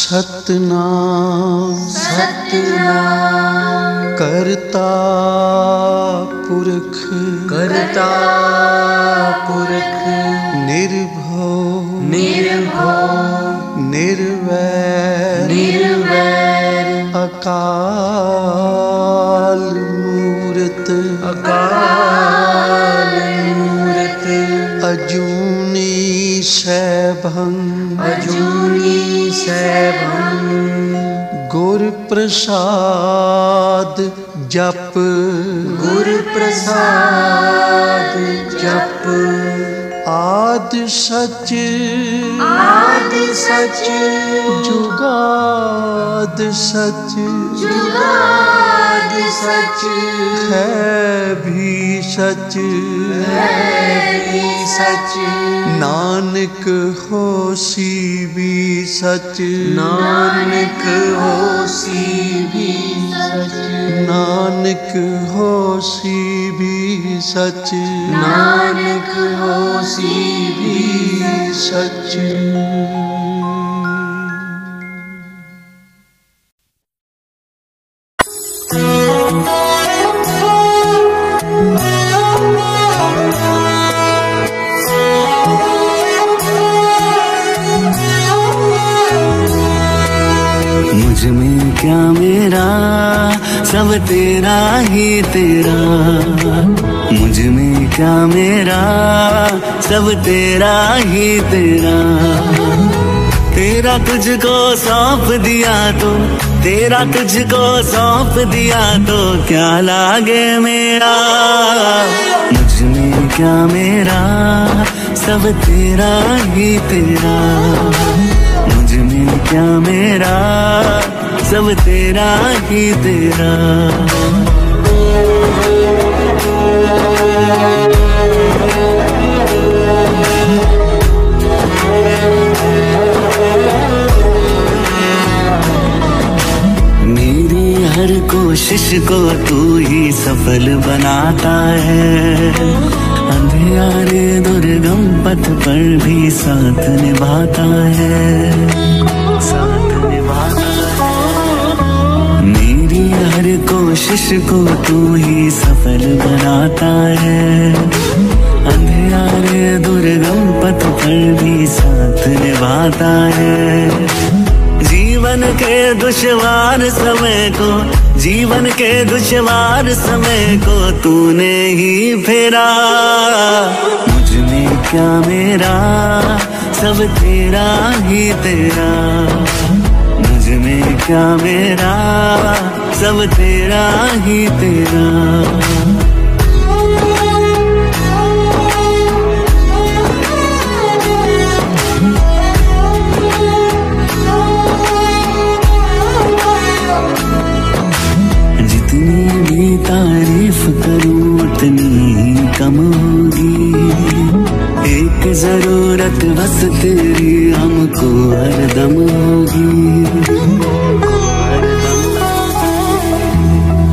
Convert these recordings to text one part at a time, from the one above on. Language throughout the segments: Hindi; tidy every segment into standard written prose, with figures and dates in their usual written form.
सतनाम सतनाम करता पुरख निर्भव निर्वैर अकाल मूरत अजूनी सैभं गुर प्रसाद जप आद सच जुगाद सच है भी सच नानक होसी भी सच नानक होसी भी सच। मुझ में क्या मेरा सब तेरा ही तेरा, मुझ में क्या मेरा सब तेरा ही तेरा। तेरा तुझको सौंप दिया तो, तेरा तुझको सौंप दिया तो क्या लागे मेरा। मुझ में क्या मेरा सब तेरा ही तेरा, मुझ में क्या मेरा सब तेरा ही तेरा। मेरी हर कोशिश को तू ही सफल बनाता है, अंधियारे दुर्गम पथ पर भी साथ निभाता है, साथ निभाता है। मेरी हर कोशिश को तू ही सफल बनाता है, अंधियारे दुर्गम पथ पर भी साथ निभाता है। जीवन के दुश्वार समय को, जीवन के दुश्वार समय को तूने ही फेरा। मुझ में क्या मेरा सब तेरा ही तेरा, मुझ में क्या मेरा सब तेरा ही तेरा। तारीफ करूं उतनी ही कम होगी, एक जरूरत बस तेरी हमको हरदम होगी।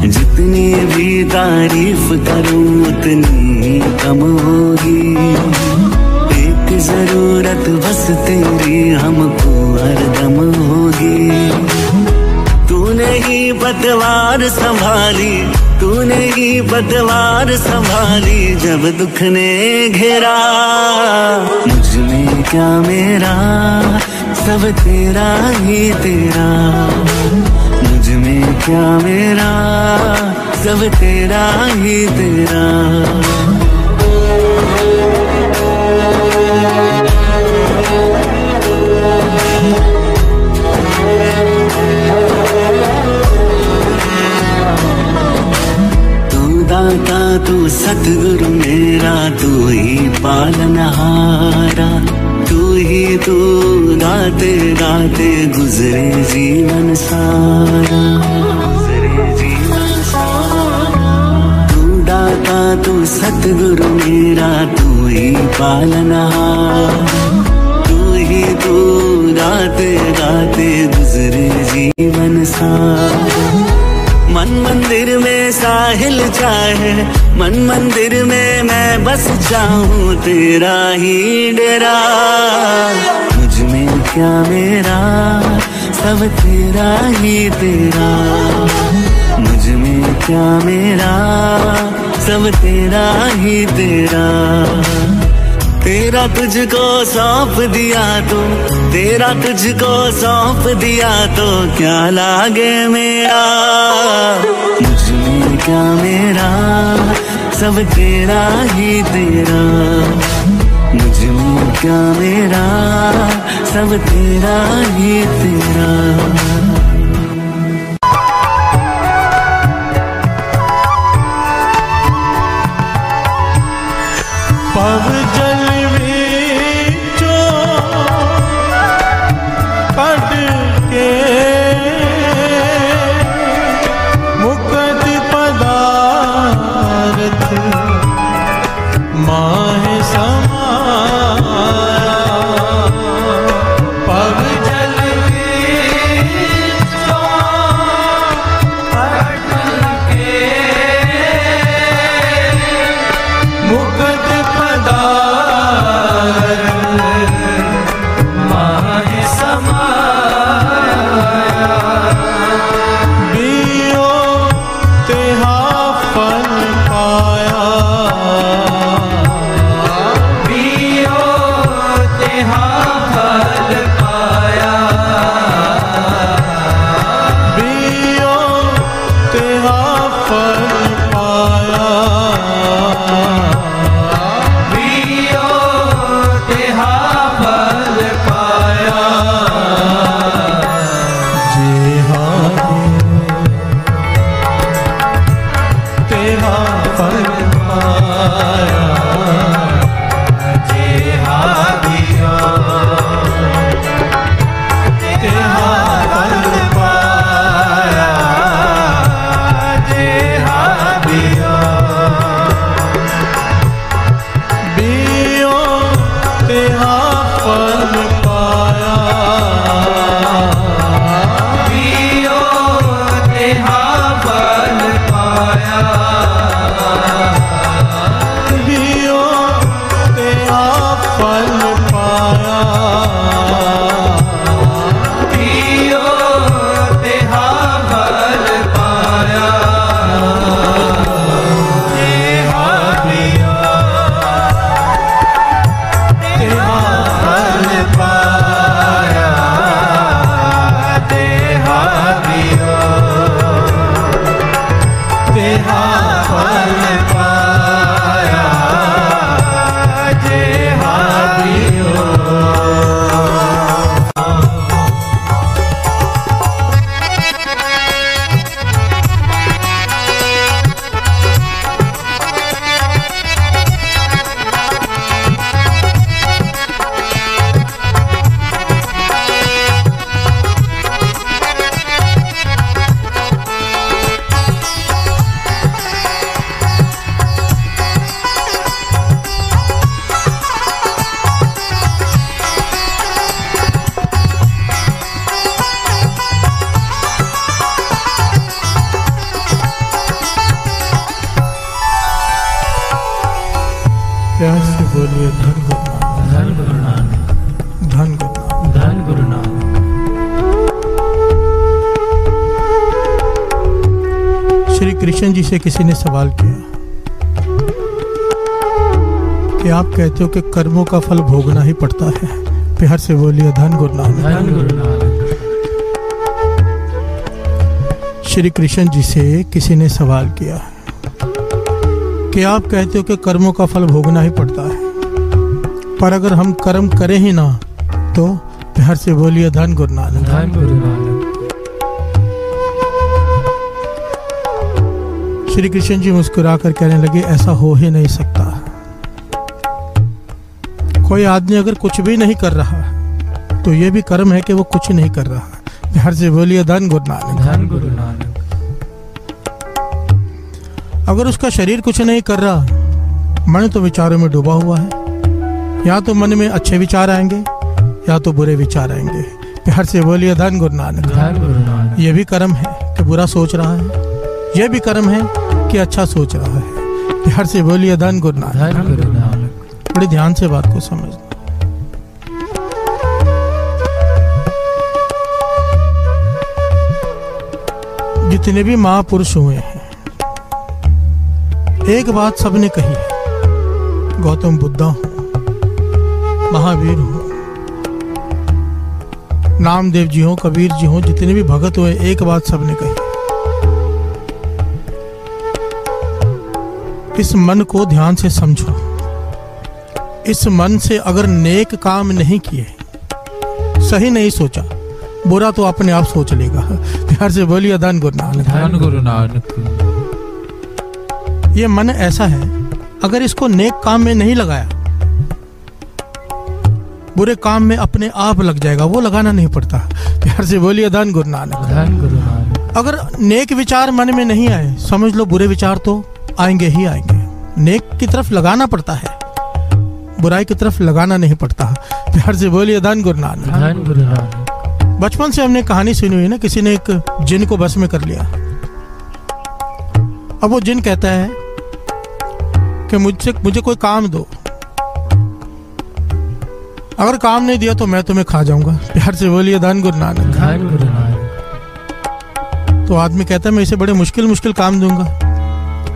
जितनी भी तारीफ करूं उतनी ही कम होगी, एक जरूरत बस तेरी हमको हरदम होगी। तूने ही पतवार संभाली, तूने ही पतवार संभाली जब दुख ने घेरा। मुझ में क्या मेरा सब तेरा ही तेरा, मुझ में क्या मेरा सब तेरा ही तेरा। दाता तू सतगुरु मेरा, तू ही पालनहारा, तू ही तू गाते गाते गुजरे जीवन सारा, गुजरे जीवन सारा। तू दाता तू सतगुरु मेरा, तू ही पालनहारा, तू ही तू गाते गाते गुजरे जीवन सारा। मन मंदिर में में साहिल चाहे, मन मंदिर में मैं बस जाऊं तेरा ही डेरा। मुझ में क्या मेरा, सब तेरा ही तेरा। मुझ में क्या मेरा, सब तेरा ही तेरा। तेरा तुझको सौंप दिया तो, तेरा तुझको सौंप दिया तो क्या लागे मेरा। मुझ में क्या मेरा, सब तेरा ही तेरा। मुझ में क्या मेरा, सब तेरा ही तेरा। पव जल विचो कढ के मुकत पदारथ माहे समाया। पव जल विचो कढ के मुकत माहे समाया। बियो तेहा फल पाया, बियो तेहा फल पाया। बियो तेहा फल पाया। प्यार से बोलिए धन गुरु नानक, धन गुरु नानक, धन गुरु नानक। श्री कृष्ण जी से किसी ने सवाल किया कि आप कहते हो कि कर्मों का फल भोगना ही पड़ता है। प्यार से बोलिए धन गुरु नानक, धन गुरु नानक। श्री कृष्ण जी से किसी ने सवाल किया कि आप कहते हो कि कर्मों का फल भोगना ही पड़ता है, पर अगर हम कर्म करें ही ना तो। प्यार से बोलिए धन गुरु नानक, धन गुरु नानक। श्री कृष्ण जी मुस्कुराकर कहने लगे ऐसा हो ही नहीं सकता। कोई आदमी अगर कुछ भी नहीं कर रहा तो ये भी कर्म है कि वो कुछ नहीं कर रहा। प्यार से बोलिए धन गुरु नानक, धन गुरु नानक। अगर उसका शरीर कुछ नहीं कर रहा, मन तो विचारों में डूबा हुआ है। या तो मन में अच्छे विचार आएंगे या तो बुरे विचार आएंगे। प्यार से बोलिए धन गुरु नानक, धन गुरु नानक। ये भी कर्म है कि बुरा सोच रहा है। यह भी कर्म है कि अच्छा सोच रहा है। प्यार से बोलिए धन गुरु नानक। बड़े ध्यान से बात को समझना। जितने भी महापुरुष हुए हैं, एक बात सबने कही है। गौतम बुद्धा हो, महावीर हो, नामदेव जी हो, कबीर जी हो, जितने भी भगत हुए, एक बात सबने कही, इस मन को ध्यान से समझो। इस मन से अगर नेक काम नहीं किए, सही नहीं सोचा, बुरा तो अपने आप सोच लेगा। प्यार से बोलिए धन गुरु नानक। धन गुरु नानक। ये मन ऐसा है, अगर इसको नेक काम में नहीं लगाया, बुरे काम में अपने आप लग जाएगा, वो लगाना नहीं पड़ता। प्यार से बोलिए धन गुरु नानक। धन गुरु नानक। अगर नेक विचार मन में नहीं आए, समझ लो बुरे विचार तो आएंगे ही आएंगे। नेक की तरफ लगाना पड़ता है, बुराई की तरफ लगाना नहीं पड़ता। प्यार से बोलिए धन गुरु नानक। धन गुरु नानक। बचपन से हमने कहानी सुनी हुई ना, किसी ने एक जिन को बस में कर लिया। अब वो जिन कहता है कि मुझे कोई काम दो, अगर काम नहीं दिया तो मैं तुम्हें खा जाऊंगा। प्यार से बोलिए धन गुरु नानक। धन गुरु नानक। तो आदमी कहता है मैं इसे बड़े मुश्किल काम दूंगा।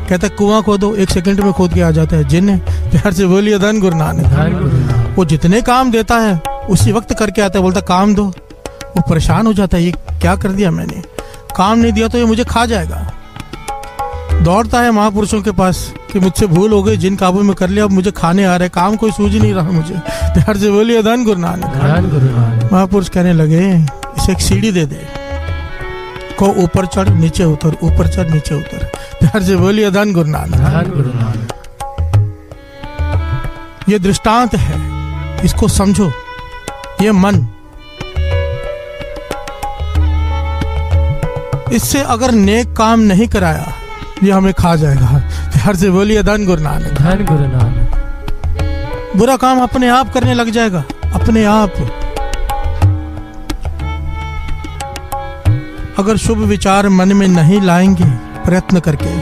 कहता है कुआं खोदो, 1 सेकंड में खोद के आ जाता है। जिन है। प्यार से बोलिए धन गुरु नानक। धन गुरु नानक। वो जितने काम देता है उसी वक्त करके आता है, बोलता काम दो। वो परेशान हो जाता है, ये क्या कर दिया मैंने, काम नहीं दिया तो ये मुझे खा जाएगा। दौड़ता है महापुरुषों के पास कि मुझसे भूल हो गई, जिन काबू में कर लिया, अब मुझे खाने आ रहे, काम कोई सूझ नहीं रहा मुझे। प्यार से बोलिए धन गुरु नानक। धन गुरु नानक। महापुरुष कहने लगे इसे एक सीढ़ी दे दे, को ऊपर चढ़ नीचे उतर, ऊपर चढ़ नीचे उतर। प्यार से बोलिए धन गुरु नानक। धन गुरु नानक। ये दृष्टांत है, इसको समझो। ये मन, इससे अगर नेक काम नहीं कराया, ये हमें खा जाएगा। प्यार से बोलिए धन गुरु नानक। धन गुरु नानक। बुरा काम अपने आप करने लग जाएगा, अपने आप। अगर शुभ विचार मन में नहीं लाएंगे प्रयत्न करके,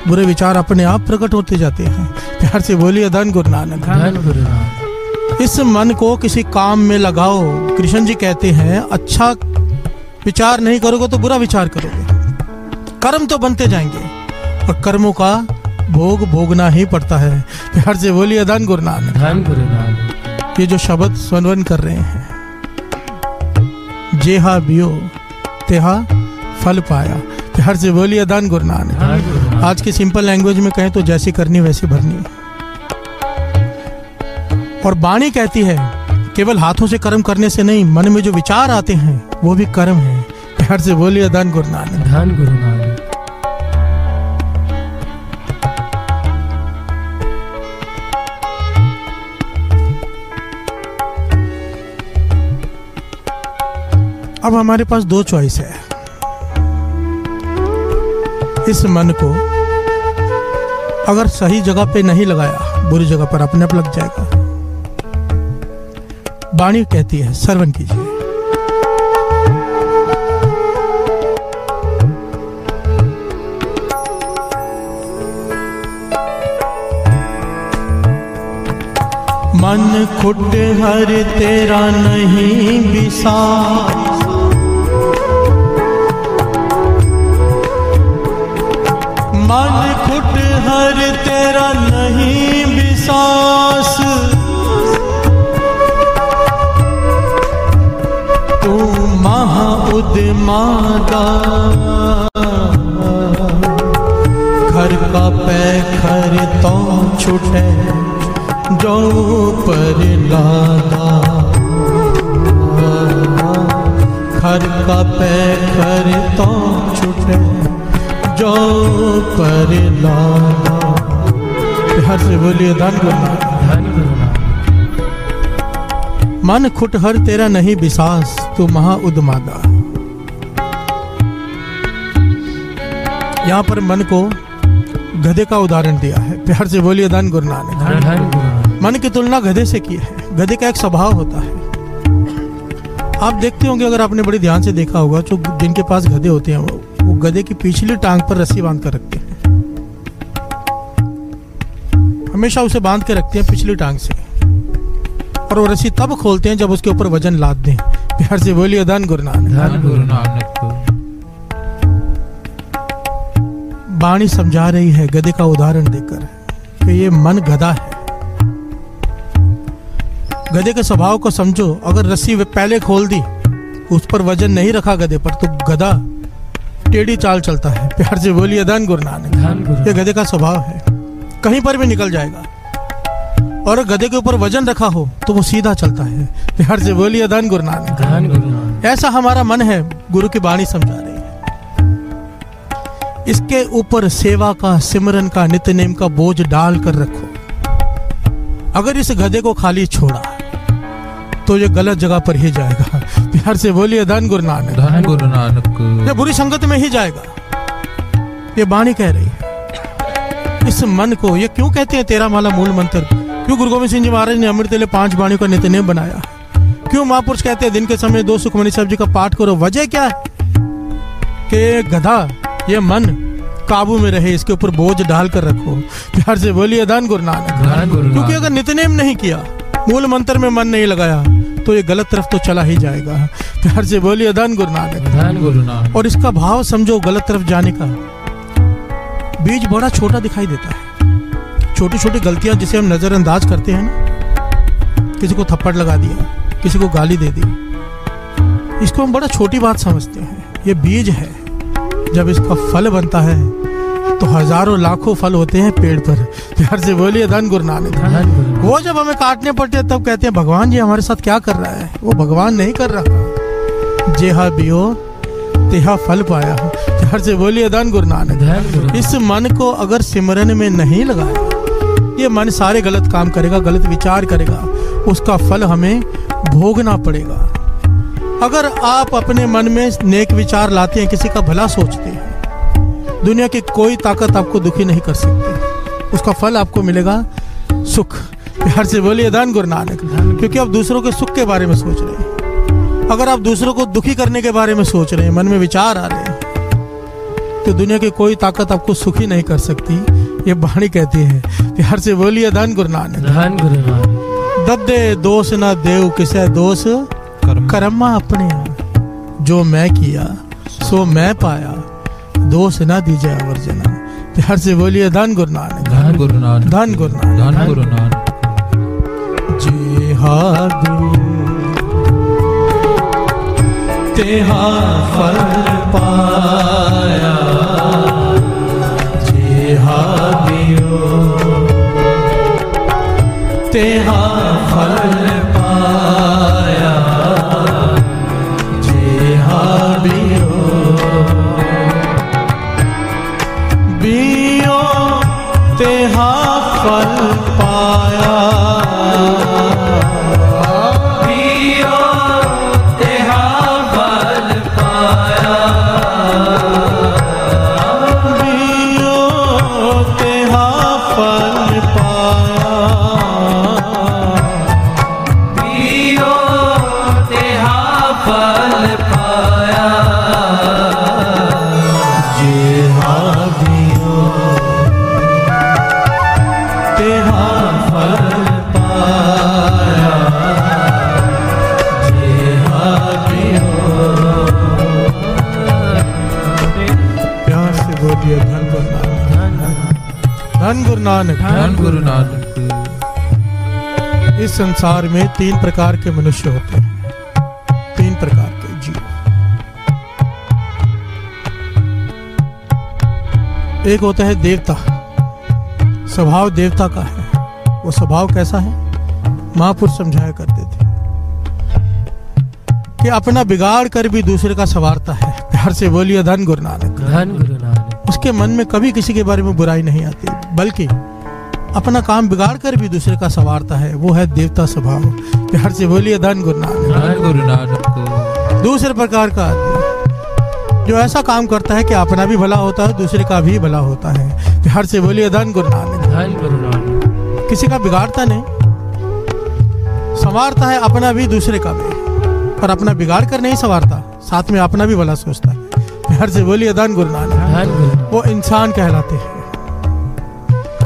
बुरे विचार अपने आप प्रकट होते जाते हैं। प्यार से बोलिए धन गुरु नानक। धन गुरु नानक। इस मन को किसी काम में लगाओ। कृष्ण जी कहते हैं अच्छा विचार नहीं करोगे तो बुरा विचार करोगे, कर्म तो बनते जाएंगे और कर्मों का भोग भोगना ही पड़ता है। प्यार से बोलिए धन गुरु नानक। धन गुरु नानक। ये जो शब्द स्मरण कर रहे हैं, जेहा बियो तेहा फल पाया। प्यार से बोलिए धन गुरु नानक। आज की सिंपल लैंग्वेज में कहें तो जैसी करनी वैसी भरनी। और वाणी कहती है केवल हाथों से कर्म करने से नहीं, मन में जो विचार आते हैं वो भी कर्म है। प्यार से बोलिए धन गुरु नानक। धन गुरु नानक। अब हमारे पास 2 चॉइस है। इस मन को अगर सही जगह पे नहीं लगाया, बुरी जगह पर अपने आप लग जाएगा। वाणी कहती है, श्रवण कीजिए। मन खुट हर तेरा नहीं विसार, मन खुट हर तेरा नहीं विसास, तू महा उद्मादा, घर का पैखर तो छुटे जो पर लादा, घर का पैखर तो छुटे जो पर लादा। प्यार से बोलिए धन गुरु नानक। मन खुट हर तेरा नहीं विसास, तू महा उद्मादा। यहाँ पर मन को गधे का उदाहरण दिया है। प्यार से बोलिए धन गुरु नानक। मन की तुलना गधे से की है। गधे का एक स्वभाव होता है, आप देखते होंगे, अगर आपने बड़े ध्यान से देखा होगा, जो जिनके पास गधे होते हैं वो गधे की पिछली टांग पर रस्सी बांध कर रखते हैं। हमेशा उसे बांध के रखते हैं पिछली टांग से, और वो रस्सी तब खोलते हैं जब उसके ऊपर वजन लाद दें। प्यार से बोलिए धन गुरु नानक। धन गुरु नानक। वाणी समझा रही है गधे का उदाहरण देकर कि ये मन गधा है। गधे के स्वभाव को समझो। अगर रस्सी पहले खोल दी, उस पर वजन नहीं रखा गधे पर, तो गधा टेढ़ी चाल चलता है। प्यार से बोलिए धन गुरु नानक। ये गधे का स्वभाव है, कहीं पर भी निकल जाएगा। और गधे के ऊपर वजन रखा हो तो वो सीधा चलता है। प्यार से बोलिए धन गुरु नानक। ऐसा हमारा मन है, गुरु की वाणी समझा रही है। इसके ऊपर सेवा का, सिमरन का, नित्य नेम का बोझ डाल कर रखो। अगर इस गधे को खाली छोड़ा तो ये गलत जगह पर ही जाएगा। प्यार से बोलिए धन गुरु नानक। धन गुरु नानक। ये बुरी संगत में ही जाएगा। ये वाणी कह रही है। इस मन को, ये क्यों कहते हैं 13 माला मूल मंत्र? क्यों गुरु गोविंद सिंह जी महाराज ने अमृत वेले 5 वाणियों का नित्य नेम बनाया? क्यों महापुरुष कहते हैं दिन के समय 2 सुखमनी साहब जी का पाठ करो? वजह क्या है कि गधा, ये मन काबू में रहे, इसके ऊपर बोझ डाल कर रखो। प्यार से बोलिए धन गुरु नानक। क्योंकि अगर नित्य नेम नहीं किया, मूल मंत्र में मन नहीं लगाया, तो ये गलत तरफ तो चला ही जाएगा। प्यार से बोलिए धन गुरु नानक। धन गुरु नानक। और इसका भाव समझो, गलत तरफ जाने का बीज बड़ा छोटा दिखाई देता है। छोटी छोटी गलतियां जिसे हम नजरअंदाज करते हैं ना, किसी को थप्पड़ लगा दिया, किसी को गाली दे दी, इसको हम बड़ा छोटी बात समझते हैं। ये बीज है, जब इसका फल बनता है तो हजारों लाखों फल होते हैं पेड़ पर। प्यार से बोलिए धन गुरु नानक। वो जब हमें काटने पड़ते हैं तब कहते हैं भगवान जी हमारे साथ क्या कर रहा है? वो भगवान नहीं कर रहा। जेहा बियो तेहा फल पाया। प्यार से बोलिए धन गुरु नानक। इस मन को अगर सिमरन में नहीं लगाया, ये मन सारे गलत काम करेगा, गलत विचार करेगा, उसका फल हमें भोगना पड़ेगा। अगर आप अपने मन में नेक विचार लाते हैं, किसी का भला सोचते हैं, दुनिया की कोई ताकत आपको दुखी नहीं कर सकती। उसका फल आपको मिलेगा सुख। प्यार से बोलिए धन गुरु नानक। क्योंकि आप दूसरों के सुख के बारे में सोच रहे हैं। अगर आप दूसरों को दुखी करने के बारे में सोच रहे हैं, मन में विचार आ रहे हैं, तो दुनिया की कोई ताकत आपको सुखी नहीं कर सकती। ये वाणी कहती है। प्यार से बोलिए धन गुरु नानक। धन गुरु नानक। दद्दे दोष ना देव किसे दोष, कर्मा अपने आप। जो मैं किया सो मैं पाया, दोष ना दीजिए अवर्जना। प्यार से बोलिए धन गुरु नानक। धन गुरु नानक। धन गुरु नानक। धन गुरु नानक। जे हादू तेहा फल पाया, जे हादियो तेहा फल पाया, जे हादियो बियो तेहा फल पाया, बियो तेहा फल पाया, बियो तेहा फल पाया, बियो तेहा फल पाया, जे हादियो तेहा फल पाया, जे हादियो। प्यार से बोलिए धन गुरु नानक। धन गुरु नानक। धन गुरु नानक। इस संसार में 3 प्रकार के मनुष्य होते हैं, 3 प्रकार के जीव। एक होता है देवता, स्वभाव देवता का है। वो स्वभाव कैसा है? महापुरुष समझाया करते थे कि अपना बिगाड़ कर भी दूसरे का संवारता है। प्यार से बोलिए धन गुरु नानक। धन गुरु नानक। उसके मन में कभी किसी के बारे में बुराई नहीं आती, बल्कि अपना काम बिगाड़ कर भी दूसरे का संवारता है। वो है देवता स्वभाव। प्यार से बोलिए धन गुरु नानक। धन गुरु नानक। दूसरे प्रकार का आदमी जो ऐसा काम करता है कि अपना भी भला होता है, दूसरे का भी भला होता है। प्यार से बोलिए धन गुरु नानक। धन गुरु नानक। किसी का बिगाड़ता नहीं, संवारता है अपना भी दूसरे का भी, पर अपना बिगाड़ कर नहीं संवारता, साथ में अपना भी भला सोचता है। प्यार से बोलिए धन गुरु नानक। धन गुरु नानक। वो इंसान कहलाते हैं,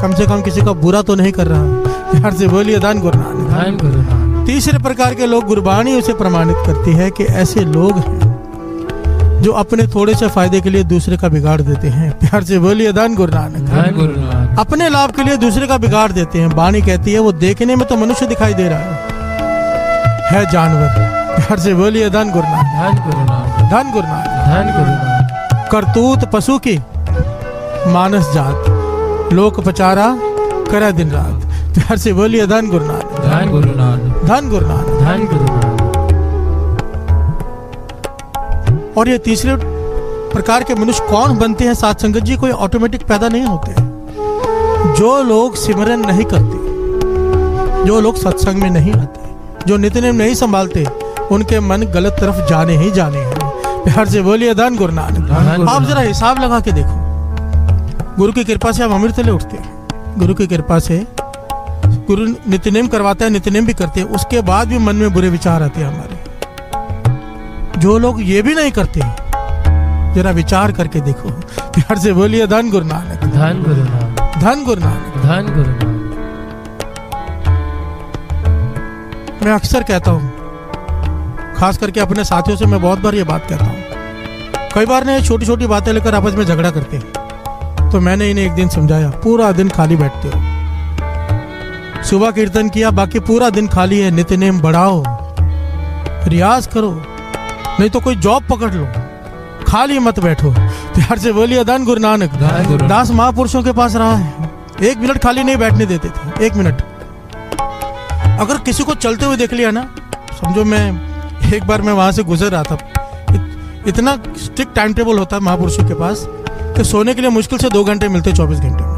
कम से कम किसी का बुरा तो नहीं कर रहा। प्यार से बोलिए धन गुरु नानक। धन गुरु नानक। तीसरे प्रकार के लोग गुरबाणी उसे प्रमाणित करती है कि ऐसे लोग हैं जो अपने थोड़े से फायदे के लिए दूसरे का बिगाड़ देते हैं। प्यार से बोलिए धन गुरु नानक। धन गुरु नानक। अपने लाभ के लिए दूसरे का बिगाड़ देते हैं। वाणी कहती है वो देखने में तो मनुष्य दिखाई दे रहा है जानवर। प्यार से बोलिए धन गुरु नानक। धन गुरु नानक। धन गुरु नानक। धन गुरु नानक। करतूत पशु की मानस जात, लोक पचारा करे दिन रात। प्यार से बोलिए धन गुरु नानक। धन गुरु नानक। धन गुरु नानक। धन गुरु नानक। और ये तीसरे प्रकार के मनुष्य कौन बनते हैं साथ संगत जी? कोई ऑटोमेटिक पैदा नहीं होते। जो लोग सिमरन नहीं करते, जो लोग सत्संग में नहीं रहते, जो नित्यनेम नहीं संभालते, उनके मन गलत तरफ जाने ही जाने हैं। प्यार से बोलिए धन गुरु नानक। आप जरा हिसाब लगा के देखो, गुरु की कृपा से हम अमृत ले उठते हैं, गुरु की कृपा से गुरु नित्यनेम करवाता है, नित्यनेम भी करते हैं, उसके बाद भी मन में बुरे विचार आते हैं हमारे। जो लोग ये भी नहीं करते, जरा विचार करके देखो। प्यार से बोलिए धन गुरु नानक। धन गुरु नानक। धन गुरु नानक। धन गुरु नानक। मैं अक्सर कहता हूँ, खास करके अपने साथियों से मैं बहुत बार ये बात कहता हूँ। कई बार ने छोटी छोटी बातें लेकर आपस में झगड़ा करते हैं, तो मैंने इन्हें एक दिन समझाया, पूरा दिन खाली बैठते हो, सुबह कीर्तन किया, बाकी पूरा दिन खाली है, नित्यनेम बढ़ाओ, रियाज करो, नहीं तो कोई जॉब पकड़ लो, खाली मत बैठो। प्यार से बोलिए धन गुरु नानक। दास महापुरुषों के पास रहा है, 1 मिनट खाली नहीं बैठने देते थे। 1 मिनट अगर किसी को चलते हुए देख लिया ना, समझो मैं एक बार मैं वहां से गुजर रहा था, इतना स्ट्रिक्ट टाइम टेबल होता है महापुरुषों के पास कि सोने के लिए मुश्किल से 2 घंटे मिलते 24 घंटे में।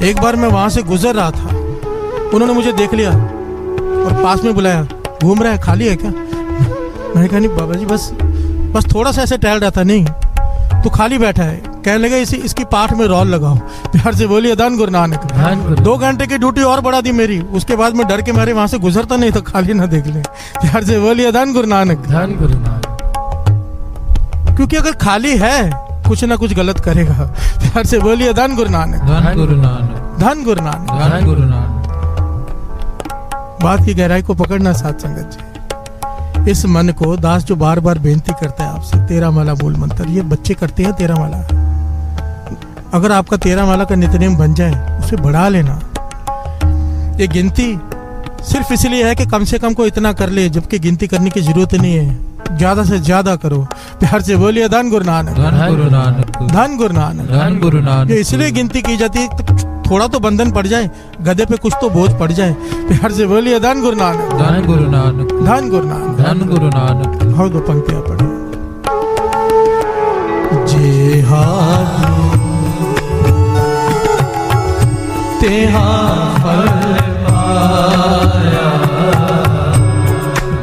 एक बार मैं वहां से गुजर रहा था, उन्होंने मुझे देख लिया और पास में बुलाया, घूम रहा है, खाली है क्या? मैंने कहा नहीं बाबा जी, बस थोड़ा सा ऐसे टहल रहा था। नहीं तो खाली बैठा है। कहने लगे इसकी पाठ में रोल लगाओ। प्यार से बोलिए धन गुरु नानक। 2 घंटे की ड्यूटी और बढ़ा दी मेरी, उसके बाद मैं डर के मारे वहां से गुजरता नहीं था, खाली ना देख ले। प्यार से बोलिए धन गुरु नानक। धन गुरु नानक। क्योंकि अगर खाली है कुछ ना कुछ गलत करेगा। प्यार से बोलिए धन गुरु नानक। धन गुरु नानक। धन गुरु नानक। धन गुरु नानक। बात की गहराई को पकड़ना साथ संगत जी। इस मन को दास जो बार बार बेनती करता है आपसे, 13 माला मूल मंत्र, ये बच्चे करते हैं 13 माला। अगर आपका 13 माला का नित्यनेम बन जाए, उसे बढ़ा लेना। ये गिनती सिर्फ इसलिए है कि कम से कम को इतना कर ले, जबकि गिनती करने की जरूरत नहीं है। ज्यादा से ज्यादा करो। प्यार से बोलिए धन गुरु नानक। धन गुरु नानक। धन गुरु नानक। धन गुरु नानक। ये इसलिए गिनती की जाती है, थोड़ा तो बंधन पड़ जाए, गधे पे कुछ तो बोझ पड़ जाए। प्यार से बोलिए धन गुरु नानक। धन गुरु नानक। धन गुरु नानक। धन गुरु नानक। और 2 पंक्तियां पढ़े। जे हाथ तेहा फल पाया,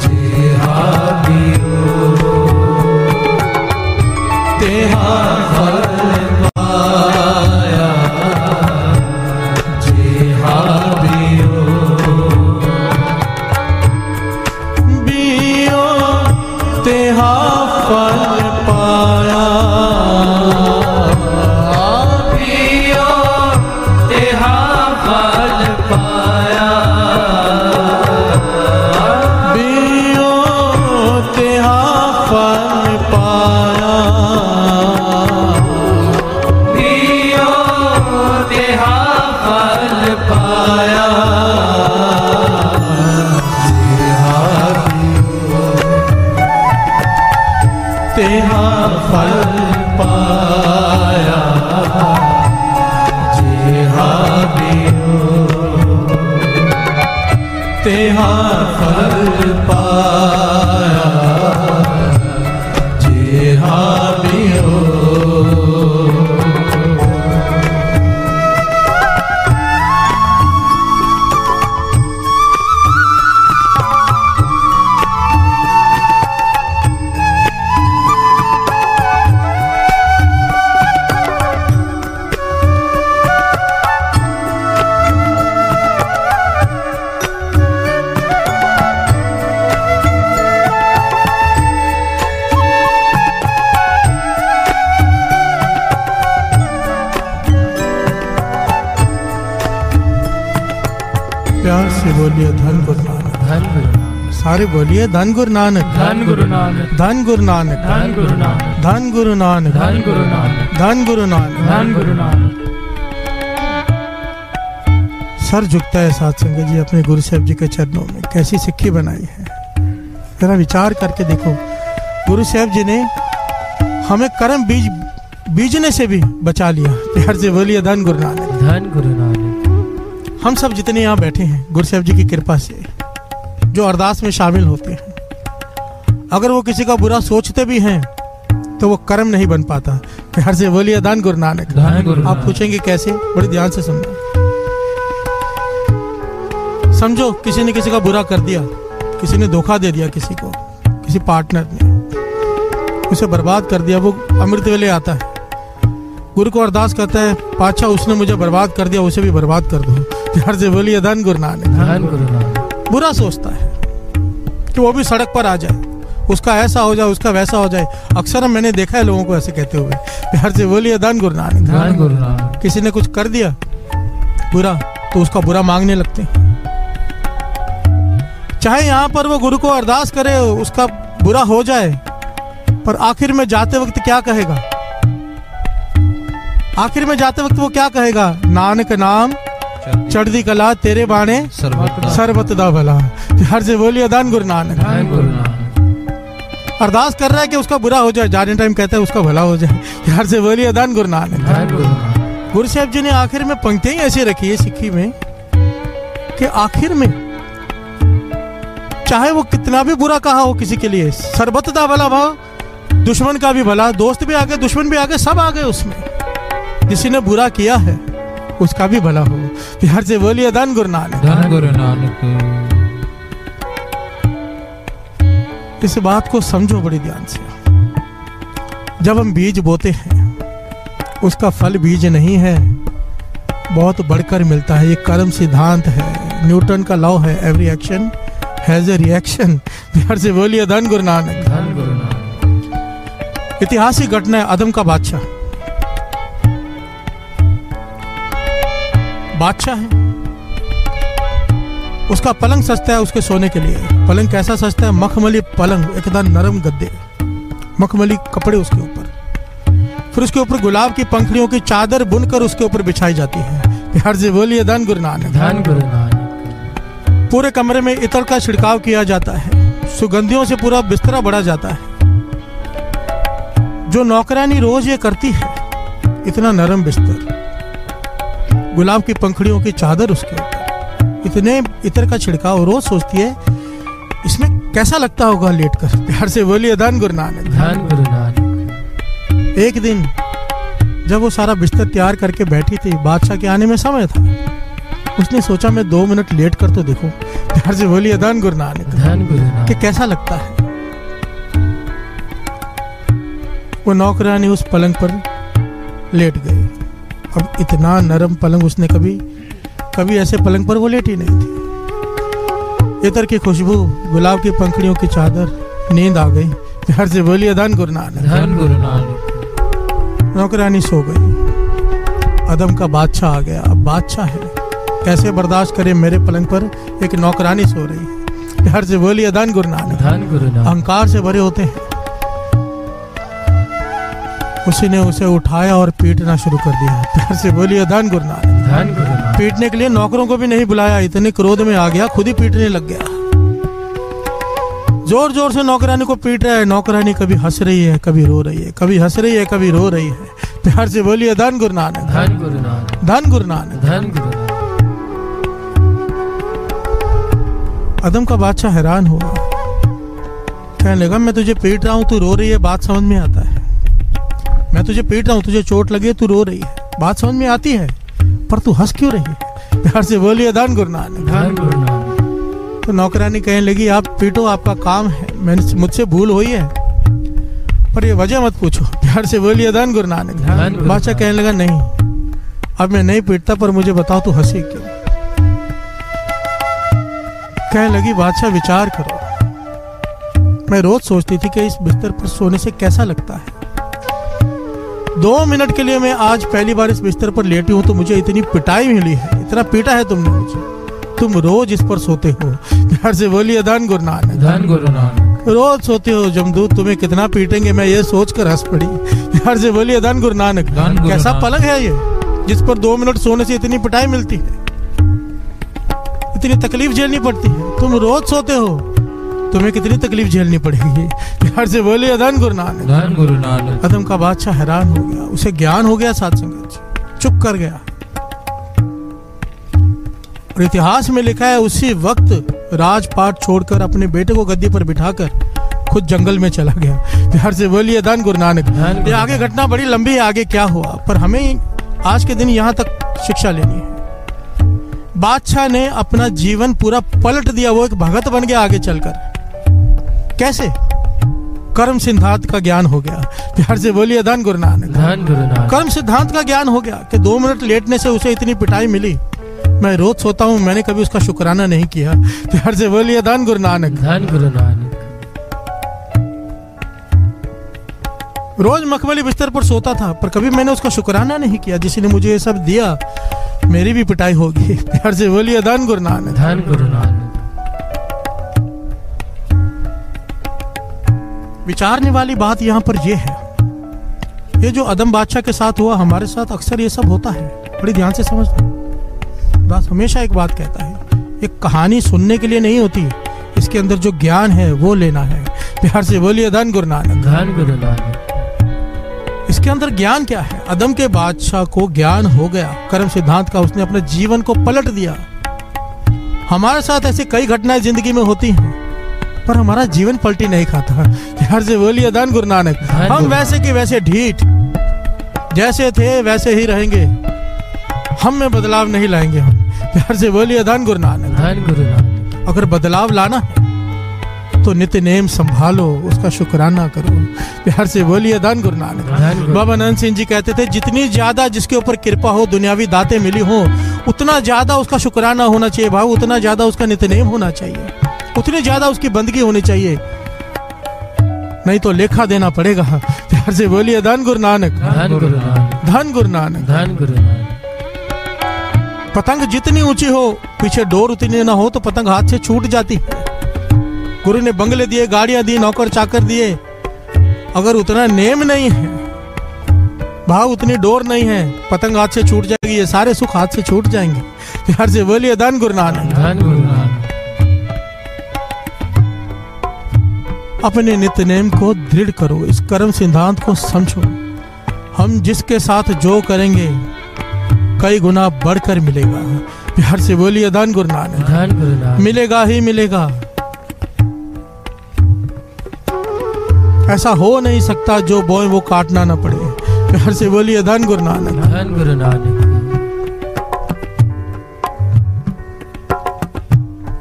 जे हादियो तेहा फल पाया, जे हादियो बियो तेहा फल पाया, तेहा फल पाया, जेहा बियो तेहा फल पाया, जेहा बियो। बोलिए धन गुरु नानक, धन गुरु नानक, सारे बोलिए धन गुरु नानक, धन गुरु नानक, धन गुरु नानक, धन गुरु नानक, धन गुरु नानक, धन गुरु नानक, धन गुरु नानक। धन गुरु नानक। सर झुकता है साथ संगत जी अपने गुरु साहब जी के चरणों में। कैसी सिक्की बनाई है, जरा विचार करके देखो। गुरु साहब जी ने हमें कर्म बीजने से भी बचा लिया। प्यार से बोलिए धन गुरु नानक, धन गुरु नानक। हम सब जितने यहाँ बैठे हैं गुरु साहब जी की कृपा से, जो अरदास में शामिल होते हैं, अगर वो किसी का बुरा सोचते भी हैं तो वो कर्म नहीं बन पाता। प्यार से बोलिए धन गुरु नानक, धन गुरु आप नानक। पूछेंगे कैसे, बड़े ध्यान से समझो। समझो किसी ने किसी का बुरा कर दिया, किसी ने धोखा दे दिया किसी को, किसी पार्टनर ने उसे बर्बाद कर दिया। वो अमृत वेले आता है, गुरु को अरदास करता है, पातशाह उसने मुझे बर्बाद कर दिया, उसे भी बर्बाद कर दो। प्यार से बोलिए धन गुरु नानक, धन गुरु नानक। बुरा सोचता है कि वो भी सड़क पर आ जाए, उसका ऐसा हो जाए, उसका वैसा हो जाए। अक्सर मैंने देखा है लोगों को ऐसे कहते हुए। प्यार से बोलिए धन गुरु नानक, धन गुरु नानक। किसी ने कुछ कर दिया बुरा तो उसका बुरा मांगने लगते हैं। चाहे यहाँ पर वो गुरु को अरदास करे उसका बुरा हो जाए, पर आखिर में जाते वक्त क्या कहेगा? आखिर में जाते वक्त वो क्या कहेगा? नानक नाम चढ़दी कला तेरे बाणे सर्वत दा भला। हर से बोलिए धन गुरु नानक, धन गुरु नानक। अरदास कर रहा है कि उसका बुरा हो जाए, जाने टाइम कहता है उसका भला हो जाए। हर से बोलिए धन गुरु नानक, धन गुरु नानक। गुरु साहब जी ने आखिर में पंक्तियां ऐसी रखी है सिक्खी में कि आखिर में चाहे वो कितना भी बुरा कहा हो किसी के लिए, सर्वत दा भला भाव, दुश्मन का भी भला, दोस्त भी आगे दुश्मन भी आगे, सब आगे उसमें। किसी ने बुरा किया है उसका भी भला हो। प्यार से बोलिए धन गुरु नानक, धन गुरु नानक। इस बात को समझो बड़ी ध्यान से। जब हम बीज बोते हैं उसका फल बीज नहीं है, बहुत बढ़कर मिलता है। ये कर्म सिद्धांत है, न्यूटन का लॉ है, every action has a reaction. प्यार से बोलिए धन गुरु नानक, धन गुरु नानक। ऐतिहासिक घटना है। आदम का बादशाह है, उसका पलंग सजता है उसके सोने के लिए। पलंग कैसा सजता है? मखमली पलंग, एकदम नरम गद्दे, मखमली कपड़े उसके ऊपर, फिर उसके ऊपर गुलाब की पंखुड़ियों की चादर बुनकर उसके ऊपर बिछाई जाती है। प्यार से बोलिए धन गुरु नानक, धन गुरु नानक। पूरे कमरे में इत्र का छिड़काव किया जाता है, सुगंधियों से पूरा बिस्तरा बढ़ा जाता है। जो नौकरानी रोज ये करती है, इतना नरम बिस्तर, गुलाब की पंखुड़ियों की चादर उसके ऊपर, इतने इत्र का छिड़काव, रोज सोचती है इसमें कैसा लगता होगा लेटकर। प्यार से बोलिए धन गुरु नानक, धन गुरु नानक। एक दिन जब वो सारा बिस्तर तैयार करके बैठी थी, बादशाह के आने में समय था, उसने सोचा मैं 2 मिनट लेट कर तो देखूं। प्यार से बोलिए धन गुरु नानक, धन गुरु नानक। कि कैसा लगता है। वो नौकरानी उस पलंग पर लेट गई। अब इतना नरम पलंग उसने कभी ऐसे पलंग पर वो लेटी नहीं थी। इत्र की खुशबू, गुलाब की पंखुड़ियों की चादर, नींद आ गई। प्यार से बोलिए धन गुरु नानक, धन गुरु नानक। नौकरानी सो गई। आदम का बादशाह आ गया। अब बादशाह है, कैसे बर्दाश्त करे मेरे पलंग पर एक नौकरानी सो रही है। प्यार से बोलिए धन गुरु नानक, धन गुरु नानक। अहंकार से भरे होते हैं। उसी ने उसे उठाया और पीटना शुरू कर दिया। प्यार से बोलिए धन गुरु नानक, धन गुरु नानक। पीटने के लिए नौकरों को भी नहीं बुलाया, इतने क्रोध में आ गया, खुद ही पीटने लग गया। जोर जोर से नौकरानी को पीट रहा है। नौकरानी कभी हंस रही है, कभी रो रही है, कभी हंस रही है, कभी रो रही है। प्यार से बोलिए धन गुरु नानक, धन गुरु नानक। धन गुरु नानक। धन गुरु नानक। आदम का बादशाह हैरान हुआ, कहने लगा मैं तुझे पीट रहा हूं, तू रो रही है, बात समझ में आता है। मैं तुझे पीट रहा हूं, तुझे चोट लगी है, तू रो रही है, बात समझ में आती है, पर तू हंस क्यों रही है? प्यार से बोलिए धन गुरु नानक, धन गुरु नानक। तो नौकरानी कहने लगी आप पीटो, आपका काम है, मैंने मुझसे भूल हुई है, पर ये वजह मत पूछो। प्यार से बोलिए धन गुरु नानक। बादशाह कहने लगा नहीं, अब मैं नहीं पीटता, पर मुझे बताओ तू हंसी क्यों? कहने लगी बादशाह विचार करो, मैं रोज सोचती थी कि इस बिस्तर पर सोने से कैसा लगता है। 2 मिनट के लिए मैं आज पहली बार इस बिस्तर पर लेटी हूं तो मुझे इतनी पिटाई मिली है, इतना पीटा है तुमने मुझे, तुम रोज इस पर सोते हो। प्यार से बोलिए धन गुरु नानक। धन गुरु नानक। रोज सोते हो, जमदूत तुम्हें कितना पीटेंगे, मैं ये सोच कर हंस पड़ी। प्यार से बोलिए धन गुरु नानक। धन गुरु कैसा नानक। पलंग है ये जिस पर 2 मिनट सोने से इतनी पिटाई मिलती है, इतनी तकलीफ झेलनी पड़ती है। तुम रोज सोते हो, तुम्हें कितनी तकलीफ झेलनी पड़ेगी। प्यार से बोलिए धन गुरु नानक। धन गुरु नानक। अदम का बादशाह हैरान हो गया, उसे ज्ञान हो गया साध संगत से, चुप कर गया। और इतिहास में लिखा है उसी वक्त राजपाट छोड़कर अपने बेटे को गद्दी पर बिठाकर खुद जंगल में चला गया। प्यार से बोलिए धन गुरु नानक। ये आगे घटना बड़ी लंबी है, आगे क्या हुआ, पर हमें आज के दिन यहाँ तक शिक्षा लेनी है। बादशाह ने अपना जीवन पूरा पलट दिया, वो एक भगत बन गया आगे चलकर। कैसे? कर्म सिद्धांत का ज्ञान हो गया। प्यार से बोलिए धन गुरु नानक। धन गुरु नानक। कर्म सिद्धांत का ज्ञान हो गया कि 2 मिनट लेटने से उसे इतनी पिटाई मिली, मैं रोज सोता हूँ, मैंने कभी उसका शुक्राना नहीं किया। प्यार से बोलिए धन गुरु नानक। धन गुरु नानक। रोज मखमली बिस्तर पर सोता था, पर कभी मैंने उसका शुक्राना नहीं किया। जिसने मुझे ये सब दिया, मेरी भी पिटाई होगी। प्यार से बोलिए धन गुरु नानक। धन गुरु नानक। विचारने वाली बात यहाँ पर यह है, ये जो अदम बादशाह के साथ हुआ, हमारे साथ अक्सर ये सब होता है। बड़ी ध्यान से समझना। दास हमेशा एक बात कहता है, एक कहानी सुनने के लिए नहीं होती, इसके अंदर जो ज्ञान है वो लेना है। प्यार से बोलिए धन गुरु नानक। धन गुरु नानक। इसके अंदर ज्ञान क्या है? अदम के बादशाह को ज्ञान हो गया कर्म सिद्धांत का, उसने अपने जीवन को पलट दिया। हमारे साथ ऐसी कई घटनाएं जिंदगी में होती हैं, पर हमारा जीवन पलटी नहीं खाता। प्यार से बोलिए धन गुरु नानक। हम वैसे के वैसे ढीठ, जैसे थे वैसे ही रहेंगे, हम में बदलाव नहीं लाएंगे हम। प्यार से बोलिए धन गुरु नानक। धन गुरु नानक। अगर बदलाव लाना है तो नित्य नेम संभालो, उसका शुक्राना करो। प्यार से बोलिए धन गुरु नानक। बाबा नंद सिंह जी कहते थे, जितनी ज्यादा जिसके ऊपर कृपा हो, दुनियावी दातें मिली हो, उतना ज्यादा उसका शुक्राना होना चाहिए भाव, उतना ज्यादा उसका नित्य नेम होना चाहिए, उतनी ज्यादा उसकी बंदगी होनी चाहिए, नहीं तो लेखा देना पड़ेगा। प्यार से बोलिए धन गुरु नानक। धन गुरु नानक। धन गुरु नानक। धन गुरु नानक। पतंग जितनी ऊंची हो, पीछे डोर उतनी ना हो तो पतंग हाथ से छूट जाती है। गुरु ने बंगले दिए, गाड़ियां दी, नौकर चाकर दिए, अगर उतना नेम नहीं है, भाव उतनी डोर नहीं है, पतंग हाथ से छूट जाएगी, ये सारे सुख हाथ से छूट जाएंगे। प्यार से बोलिए धन गुरु नानक। धन गुरु नानक। अपने नित्य नेम को दृढ़ करो, इस कर्म सिद्धांत को समझो। हम जिसके साथ जो करेंगे कई गुना बढ़कर मिलेगा। प्यार से बोलिए धन गुरु नानक। धन गुरु नानक। मिलेगा ही मिलेगा, ऐसा हो नहीं सकता जो बोए वो काटना ना पड़े। प्यार से बोलिए धन गुरु नानक। धन गुरु नानक।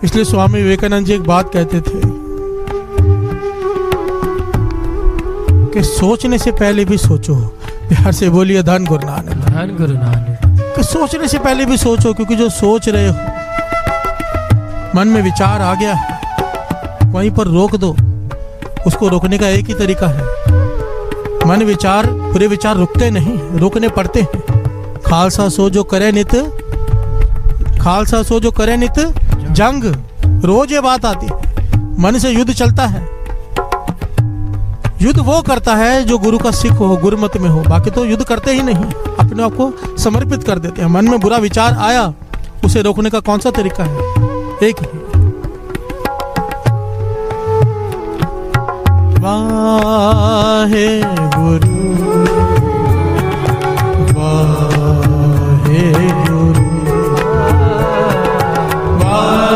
इसलिए स्वामी विवेकानंद जी एक बात कहते थे कि सोचने से पहले भी सोचो। प्यार से बोलिए धन गुरु नानक। धन गुरु नानक। कि सोचने से पहले भी सोचो, क्योंकि जो सोच रहे हो, मन में विचार आ गया है, वहीं पर रोक दो। उसको रोकने का एक ही तरीका है, मन विचार, पूरे विचार रुकते नहीं, रोकने पड़ते हैं। खालसा सो जो करे नित, खालसा सो जो करे नित जंग। रोज ये बात आती है, मन से युद्ध चलता है। युद्ध वो करता है जो गुरु का सिख हो, गुरुमत में हो, बाकी तो युद्ध करते ही नहीं, अपने आप को समर्पित कर देते हैं। मन में बुरा विचार आया, उसे रोकने का कौन सा तरीका है? एक ही, वाहे गुरु वाहे गुरु वाहे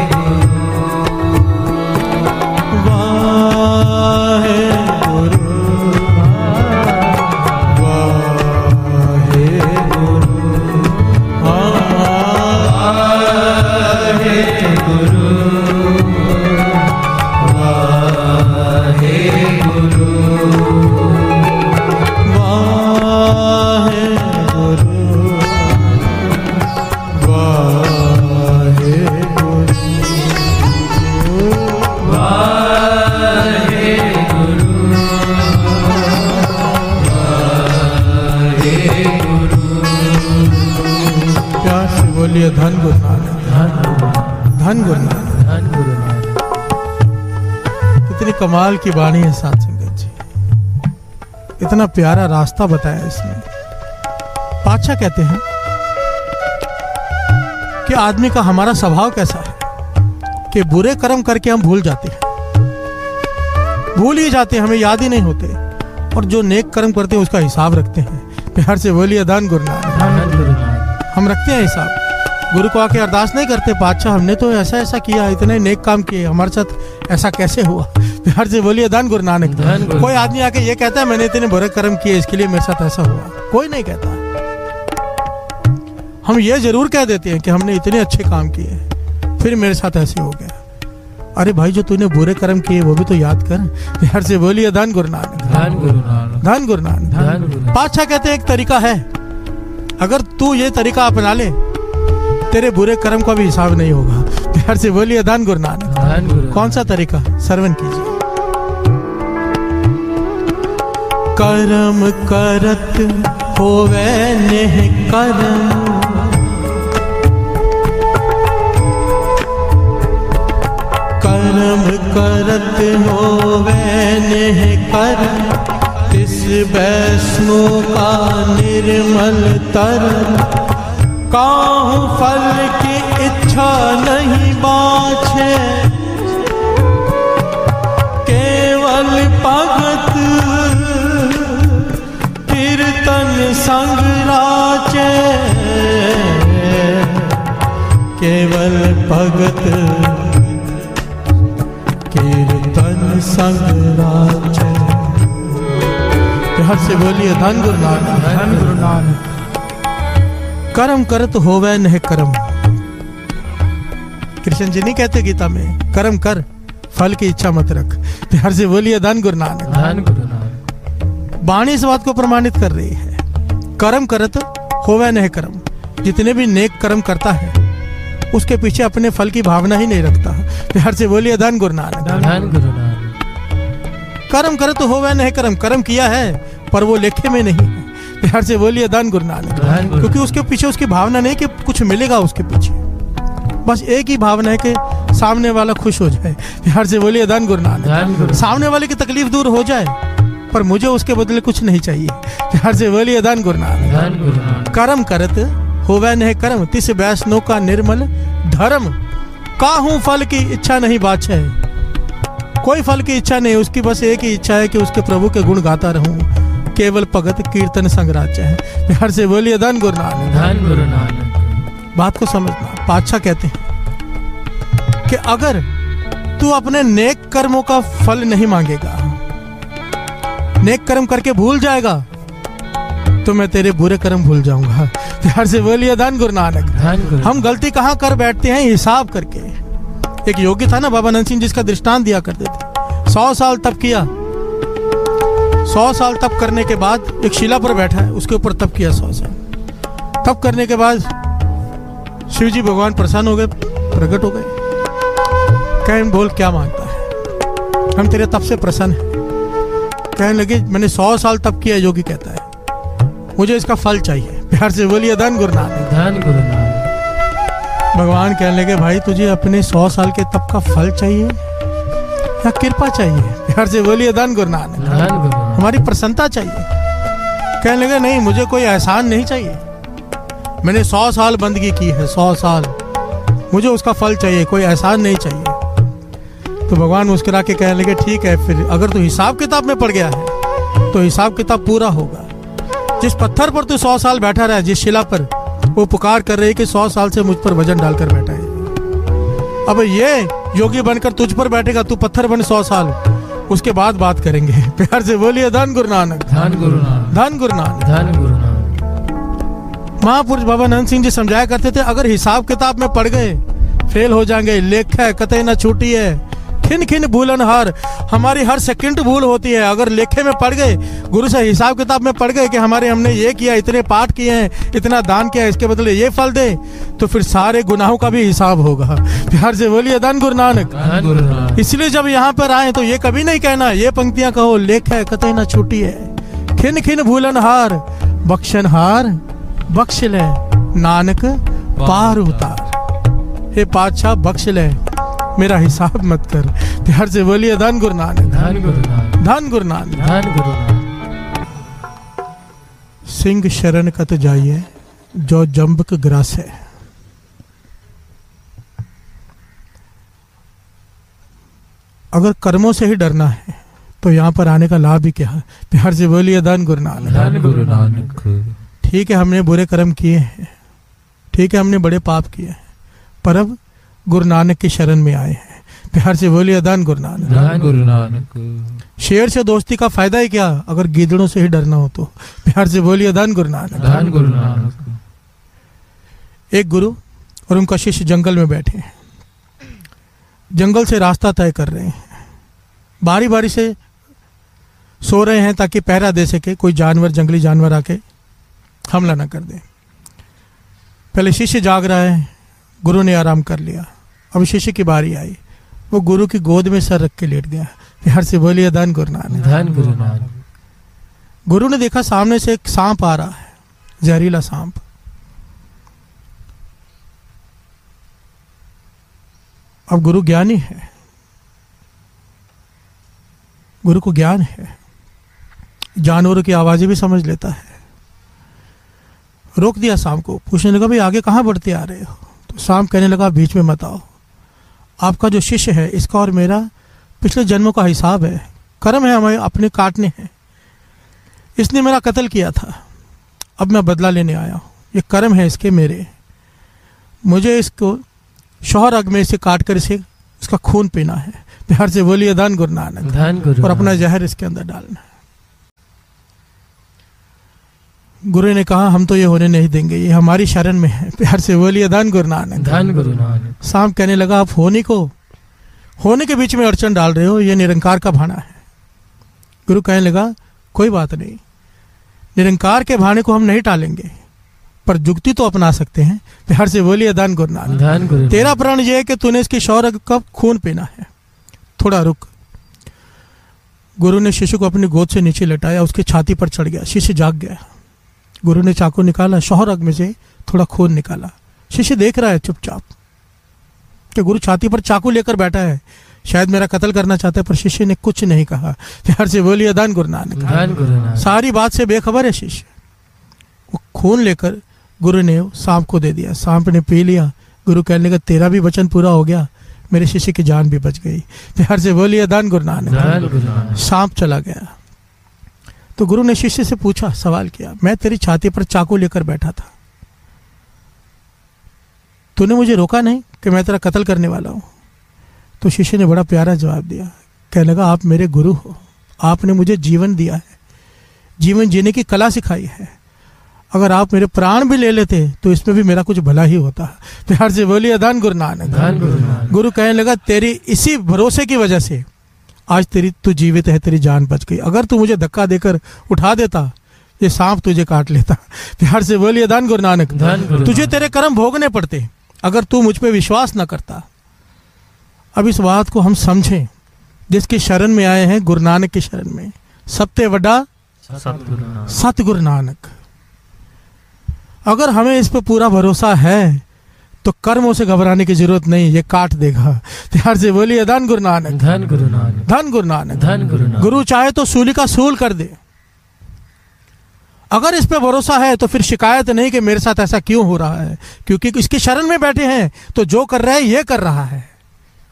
गुरु वाहे गुरु वाहे गुरु वाहे बोलिए धन गुरु नानक, धन गुरु नानक। धन गुरु नानक। कितनी कमाल की वाणी है साथ संगत जी, इतना प्यारा रास्ता बताया इसने। पातशाह कहते हैं कि आदमी का हमारा स्वभाव कैसा है कि बुरे कर्म करके हम भूल जाते हैं, भूल ही जाते हैं, हमें याद ही नहीं होते, और जो नेक कर्म करते हैं उसका हिसाब रखते हैं। प्यार से बोलिए धन गुरु नानक। धन गुरु नानक। हम रखते हैं हिसाब, गुरु को आके अरदास नहीं करते, पातशाह हमने तो ऐसा ऐसा किया, इतने नेक काम किए, हमारे साथ ऐसा कैसे हुआ। प्यार से बोलिए धन गुरु नानक। कोई आदमी आके ये कहता है मैंने इतने बुरे कर्म किए इसके लिए मेरे साथ ऐसा हुआ, कोई नहीं कहता। हम ये जरूर कह देते हैं कि हमने इतने अच्छे काम किए फिर मेरे साथ ऐसे हो गया। अरे भाई जो तूने बुरे कर्म किए वो भी तो याद कर। प्यार से बोलिए धन गुरु नानक। धन गुरु नानक। धन गुरु नानक। धन गुरु। पातशाह कहते हैं एक तरीका है, अगर तू ये तरीका अपना ले तेरे बुरे कर्म का भी हिसाब नहीं होगा। प्यार से बोलिए धन गुरु नानक। धन गुरु। कौन सा तरीका, श्रवण कीजिए। कर्म करत होवे नेह कर्म, कर्म करत होवे नेह कर्म, तिस वैष्णो का निर्मल तरम, काहू फल की इच्छा नहीं बाछे, केवल भगत कीर्तन संग राचे, केवल भगत कीर्तन संग राचे। प्यार से बोलिए धन गुरु नानक। धन गुरु नानक। कर्म करत होवे नह कर्म। कृष्ण जी नहीं कहते गीता में कर्म कर फल की इच्छा मत रख। प्यार से बोलिए धन गुरु नानक। धन गुरु नानक। वाणी इस बात को प्रमाणित कर रही है, कर्म करत होवे नह कर्म। जितने भी नेक कर्म करता है उसके पीछे अपने फल की भावना ही नहीं रखता। प्यार से बोलिए धन गुरु नानक। धन गुरु नानक। कर्म करत होवे नह कर्म। कर्म किया है पर वो लेखे में नहीं है। प्यार से बोलिए धन गुरु नानक। क्योंकि उसके पीछे उसकी भावना नहीं कि कुछ मिलेगा, उसके पीछे बस एक ही भावना है कि सामने वाला खुश हो जाए। प्यार से बोलिए धन गुरु नानक। सामने वाले की तकलीफ दूर हो जाए पर मुझे उसके बदले कुछ नहीं चाहिए। प्यार से बोलिए धन गुरु नानक। कर्म करत होवे नह कर्म, तिस वैष्णो का निर्मल धर्म, काहू फल की इच्छा नहीं बाछे। कोई फल की इच्छा नहीं, उसकी बस एक ही इच्छा है कि उसके प्रभु के गुण गाता रहूं, केवल भगत कीर्तन संग राचे है। प्यार से बोलिए धन गुरु नानक। धन गुरु नानक। बात को समझना, पातशाह कहते हैं कि अगर तू अपने नेक कर्मों का फल नहीं मांगेगा, नेक कर्म करके भूल जाएगा, तो मैं तेरे बुरे कर्म भूल जाऊंगा। प्यार से बोलिए धन गुरु नानक। हम गलती कहाँ कर बैठते हैं, हिसाब करके। एक योगी था ना बाबा नंद सिंह, जिसका दृष्टांत दिया करते थे। 100 साल तप किया, 100 साल तप करने के बाद एक शिला पर बैठा है, उसके ऊपर तप किया 100 साल। तप करने के बाद शिव जी भगवान प्रसन्न हो गए, प्रकट हो गए। कहें बोल क्या मांगता है, हम तेरे तप से प्रसन्न हैं। कहने लगे मैंने 100 साल तप किया। योगी कहता है मुझे इसका फल चाहिए। प्यार से बोलिए धन गुरु नानक। धन गुरु नानक। भगवान कहने लगे भाई तुझे अपने 100 साल के तप का फल चाहिए या कृपा चाहिए? प्यार से बोलिए धन गुरु नानक। धन गुरु। हमारी प्रसन्नता चाहिए। कहने लगे नहीं, मुझे कोई एहसान नहीं चाहिए, मैंने 100 साल बंदगी की है, 100 साल, मुझे उसका फल चाहिए, कोई एहसान नहीं चाहिए। तो भगवान मुस्कुरा के कहने लगे ठीक है, फिर अगर तू हिसाब किताब में पड़ गया है तो हिसाब किताब पूरा होगा। जिस पत्थर पर तू 100 साल बैठा रहा है, जिस शिला पर, वो पुकार कर रही है कि 100 साल से मुझ पर वजन डालकर बैठा है। अब ये योगी बनकर तुझ पर बैठेगा, तू पत्थर बन 100 साल, उसके बाद बात करेंगे। प्यार से बोलिए धन गुरु नानक। धन गुरु नानक। धन गुरु नानक। धन गुरु नानक। महापुरुष बाबा नंद सिंह जी समझाया करते थे, अगर हिसाब किताब में पड़ गए फेल हो जाएंगे। लेख है कतई न छूटी है, खिन खिन भूलन हार। हमारी हर सेकंड भूल होती है। अगर लेखे में पड़ गए, गुरु से हिसाब किताब में पड़ गए कि हमने ये किया, इतने पाठ किए हैं, इतना दान किया, इसके बदले ये फल दे, तो फिर सारे गुनाहों का भी हिसाब होगा। प्यार से बोलिए धन गुरु नानक। इसलिए जब यहाँ पर आए तो ये कभी नहीं कहना, ये पंक्तियां कहो, लेख है कतई न छूटी है, खिन खिन भूलन हार, बख्शन हार बख्श ले नानक पार उतार। हे पातशाह बख्श ले, मेरा हिसाब मत कर। प्यार से बोलिए धन गुरु नानक, धन गुरु नानक, धन गुरु नानक। धन गुरु नानक। सिंह शरण कत जाइए जो जम्बक ग्रास है। अगर कर्मों से ही डरना है तो यहाँ पर आने का लाभ ही क्या है? प्यार से बोलिए धन गुरु नानक, धन गुरु नानक। ठीक है हमने बुरे कर्म किए हैं, ठीक है हमने बड़े पाप किए हैं, पर अब गुरु नानक की शरण में आए हैं। प्यार से बोलिए धन गुरु नानक, धन गुरु नानक। शेर से दोस्ती का फायदा ही क्या अगर गीदड़ों से ही डरना हो तो? प्यार से बोलिए धन गुरु नानक, धन गुरु नानक। एक गुरु और उनका शिष्य जंगल में बैठे हैं, जंगल से रास्ता तय कर रहे हैं, बारी बारी से सो रहे हैं ताकि पहरा दे सके, कोई जानवर, जंगली जानवर आके हमला ना कर दे। पहले शिष्य जाग रहा है, गुरु ने आराम कर लिया, अब शिष्य की बारी आई, वो गुरु की गोद में सर रख के लेट गया। प्यार से बोलिए धन गुरु नानक, धन गुरु नानक। गुरु ने देखा सामने से एक सांप आ रहा है, जहरीला सांप। अब गुरु ज्ञानी है, गुरु को ज्ञान है, जानवरों की आवाजें भी समझ लेता है। रोक दिया सांप को, पूछने लगा भाई आगे कहाँ बढ़ते आ रहे हो? तो सांप कहने लगा बीच में मत आओ, आपका जो शिष्य है इसका और मेरा पिछले जन्मों का हिसाब है, कर्म है हमें अपने काटने हैं, इसने मेरा कत्ल किया था, अब मैं बदला लेने आया हूँ, ये कर्म है इसके मेरे, मुझे इसको शौहर अग में इसे काट कर इसे इसका खून पीना है। प्यार से बोलिए धन गुरु नानक, धन गुरु। और अपना जहर इसके अंदर डालना है। गुरु ने कहा हम तो ये होने नहीं देंगे, ये हमारी शरण में है। प्यार से बोलिए धन गुरु नानक, धन गुरु नानक। सांप कहने लगा आप होने के बीच में अड़चन डाल रहे हो, ये निरंकार का भाना है। गुरु कहने लगा कोई बात नहीं, निरंकार के भाने को हम नहीं टालेंगे, पर जुक्ति तो अपना सकते हैं। प्यार से बोलिए धन गुरु नानक, धन गुरु। तेरा प्रण यह है कि तूने इसके शौर्य का खून पीना है, थोड़ा रुक। गुरु ने शिशु को अपनी गोद से नीचे लटाया, उसकी छाती पर चढ़ गया, शिष्य जाग गया। गुरु ने चाकू निकाला, शौहर अग में से थोड़ा खून निकाला, शिष्य देख रहा है चुपचाप कि गुरु छाती पर चाकू लेकर बैठा है, शायद मेरा कत्ल करना चाहता है, पर शिष्य ने कुछ नहीं कहा। प्यार से बोलिए धन गुरु नानक, धन गुरु नानक। सारी बात से बेखबर है शिष्य। वो खून लेकर गुरु ने सांप को दे दिया, सांप ने पी लिया। गुरु कहने लगा तेरा भी वचन पूरा हो गया, मेरे शिष्य की जान भी बच गई। प्यार से बोलिए धन गुरु नानक, धन गुरु नानक। सांप चला गया। तो गुरु ने शिष्य से पूछा, सवाल किया, मैं तेरी छाती पर चाकू लेकर बैठा था, तूने मुझे रोका नहीं कि मैं तेरा कत्ल करने वाला हूं? तो शिष्य ने बड़ा प्यारा जवाब दिया, कहने लगा आप मेरे गुरु हो, आपने मुझे जीवन दिया है, जीवन जीने की कला सिखाई है, अगर आप मेरे प्राण भी ले लेते तो इसमें भी मेरा कुछ भला ही होता। प्यार से बोलिए धन गुरु नानक, धन गुरु नानक। गुरु कहने लगा तेरी इसी भरोसे की वजह से आज तू जीवित है, तेरी जान बच गई, अगर तू मुझे धक्का देकर उठा देता ये सांप तुझे काट लेता। प्यार से बोलिए धन गुरु नानक, धन गुरु तुझे नानक। तेरे कर्म भोगने पड़ते अगर तू मुझ पे विश्वास न करता। अब इस बात को हम समझें, जिसकी शरण में आए हैं, गुरु नानक की शरण में, सबसे बड़ा सतगुरु नानक। सतगुरु नानक। अगर हमें इस पर पूरा भरोसा है तो कर्मों से घबराने की जरूरत नहीं, ये काट देगा। प्यार से बोलिए धन गुरु नानक, धन गुरु नानक। धन गुरु नानक। धन गुरु नानक। गुरु चाहे तो सूली का सूल कर दे। अगर इस पे भरोसा है तो फिर शिकायत नहीं कि मेरे साथ ऐसा क्यों हो रहा है, क्योंकि इसकी शरण में बैठे हैं तो जो कर रहा है ये कर रहा है,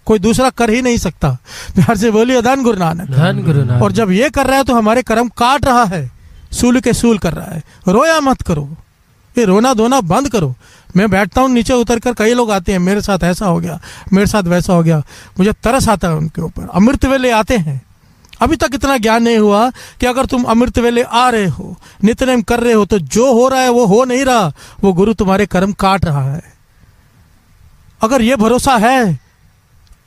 कोई दूसरा कर ही नहीं सकता। प्यार से बोलिए धन गुरु नानक, धन गुरु नानक। और जब ये कर रहा है तो हमारे कर्म काट रहा है, सूल के सूल कर रहा है। रोया मत करो, ये रोना धोना बंद करो। मैं बैठता हूँ नीचे उतर कर, कई लोग आते हैं, मेरे साथ ऐसा हो गया, मेरे साथ वैसा हो गया, मुझे तरस आता है उनके ऊपर। अमृत वेले आते हैं, अभी तक इतना ज्ञान नहीं हुआ कि अगर तुम अमृत वेले आ रहे हो, नित्यनेम कर रहे हो, तो जो हो रहा है वो हो नहीं रहा, वो गुरु तुम्हारे कर्म काट रहा है। अगर ये भरोसा है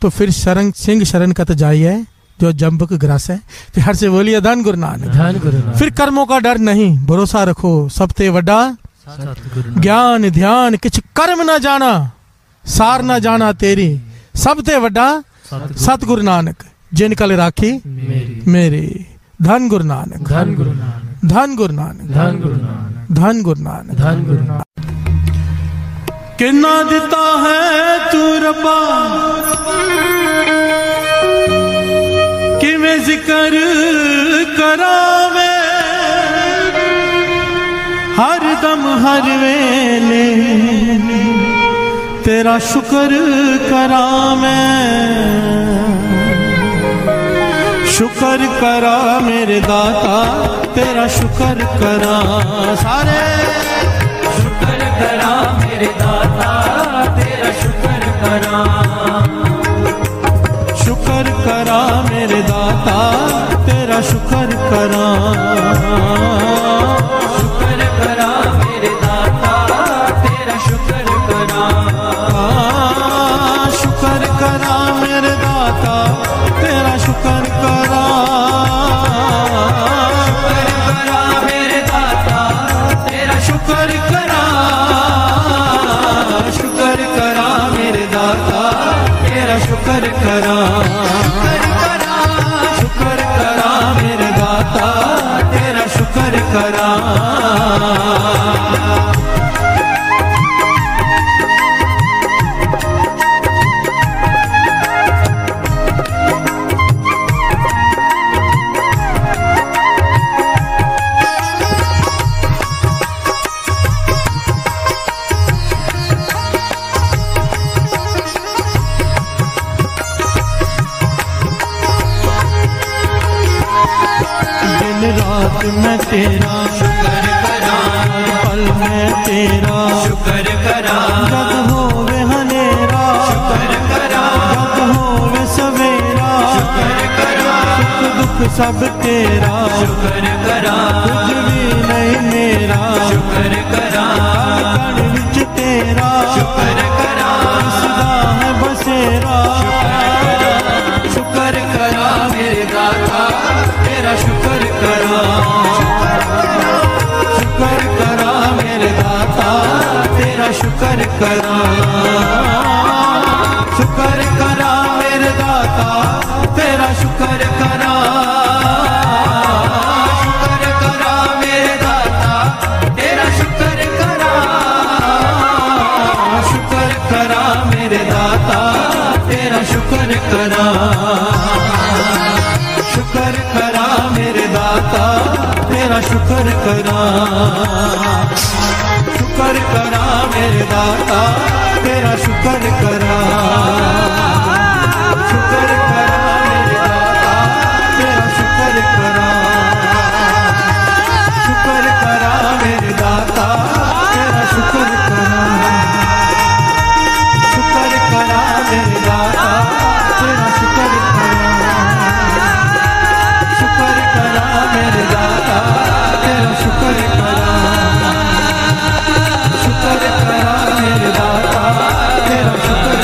तो फिर सिंह शरण कत जाइए जो जम्बक ग्रास है। प्यार से बोलिए धन गुरु नानक, धन गुरु नानक। फिर कर्मों का डर नहीं, भरोसा रखो सबते वड्डा सतगुरु नानक। ज्ञान ध्यान किछ कर्म न जाना, सार न जाना तेरी, सबते वड्डा सतगुरु नानक, जिन कल राखी मेरी। धन गुरु नानक, धन गुरु नानक। धन गुरु नानक, धन गुरु नानक। धन गुरु नानक। धन गुरु नानक। किन्ना दिता है तू रब्बा किवें जिक्र करा मैं हर दम हर वेले तेरा शुक्र करा मैं शुक्र करा मेरे दाता तेरा शुक्र करा सारे शुक्र करा मेरे दाता तेरा शुक्र करा शुक्र करा मेरे दाता तेरा शुक्र करा शुक्र करा मेरे दाता तेरा शुक्र करा शुक्र करा मेरे दाता तेरा शुक्र करा शुक्र करा मेरे दाता तेरा शुक्र करा शुक्र करा मेरे दाता तेरा शुक्र करा शुक्र करा मेरे दाता तेरा शुक्र करा रात में तेरा शुक्र करा पल में तेरा शुक्र करा जग होवे हनेरा शुक्र करा जग होवे सवेरा शुक्र करा सुख दुख सब तेरा शुक्र करा कुछ भी नहीं मेरा शुक्र करा कण विच तेरा शुक्र करा सदा है बसेरा शुक्र करा मेरे दाता तेरा शुक्र करा शुक्र करा मेरे दाता तेरा शुक्र करा शुक्र करा मेरे दाता तेरा शुक्र करा शुक्र करा मेरे दाता तेरा शुक्र करा शुक्र करा मेरे दाता तेरा शुक्र करा शुक्र करा मेरे दाता तेरा शुक्र करा शुक्र करा मेरे दाता तेरा शुक्र करा शुक्र करा मेरे दाता तेरा शुक्र करा शुक्र करा मेरे दाता तेरा शुक्र करा शुक्र करा मेरे दाता तेरा शुक्र करा शुक्र करा मेरे दाता तेरा शुक्र करा शुक्र करा मेरे दाता तेरा शुक्र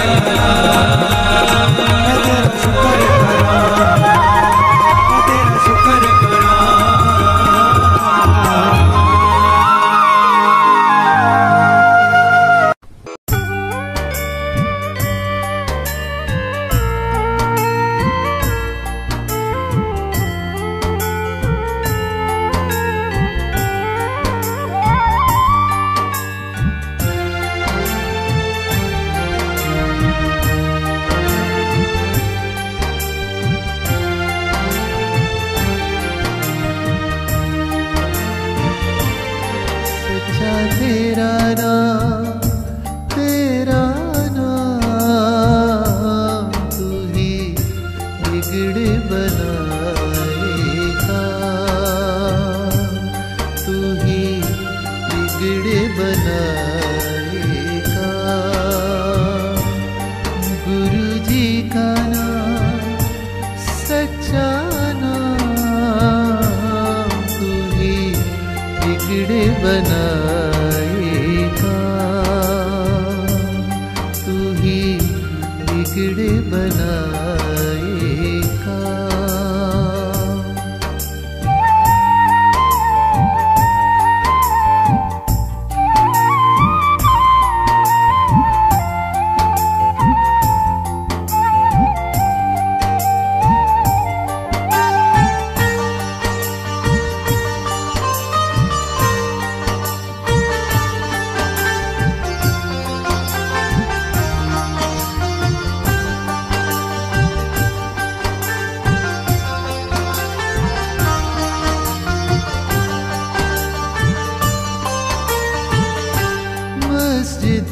मस्जिद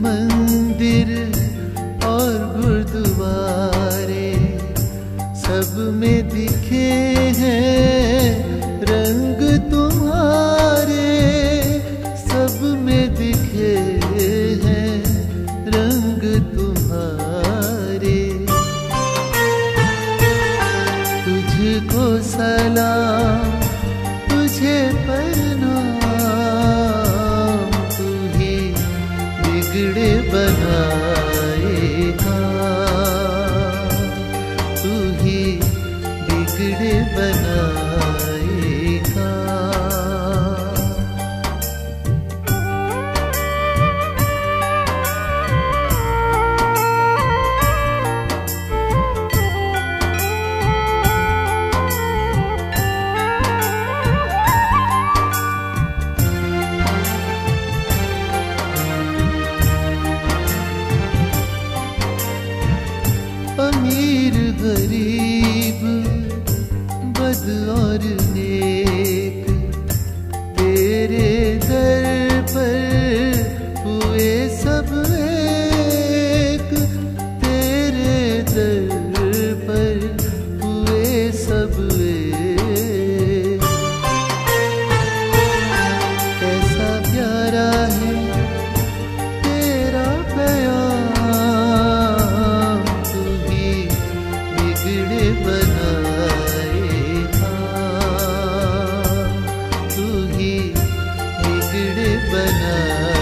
मंदिर और गुरुद्वारे सब में दिखे हैं रंग तुम्हारे, सब में दिखे हैं रंग तुम्हारे। तुझको सलाम तुझे प्रणाम, तू ही बिगड़े बनाएगा, तू ही बिगड़े बनाएगा। अमीर गरीब बद और नेक तेरे दर पर हुए सब एक, तेरे दर पर हुए सब एक। कैसा प्यारा है तेरा प्यार, बिगड़े बनाएगा, तू ही बिगड़े बनाएगा।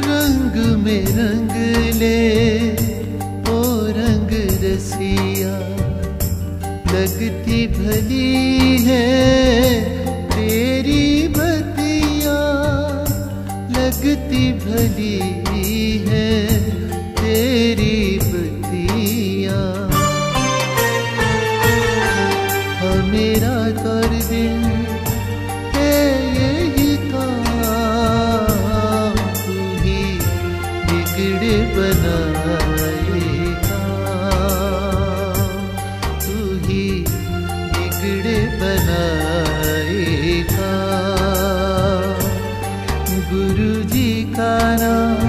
रंग में रंग ले ओ रंग रसिया, लगती भली है तेरी बतिया, लगती भली है तेरी बतिया। हाँ मेरा कर दिन है यही काम, तू ही बिगड़े बनाएगा, तू ही बिगड़े बनाएगा। गुरु जी का नाम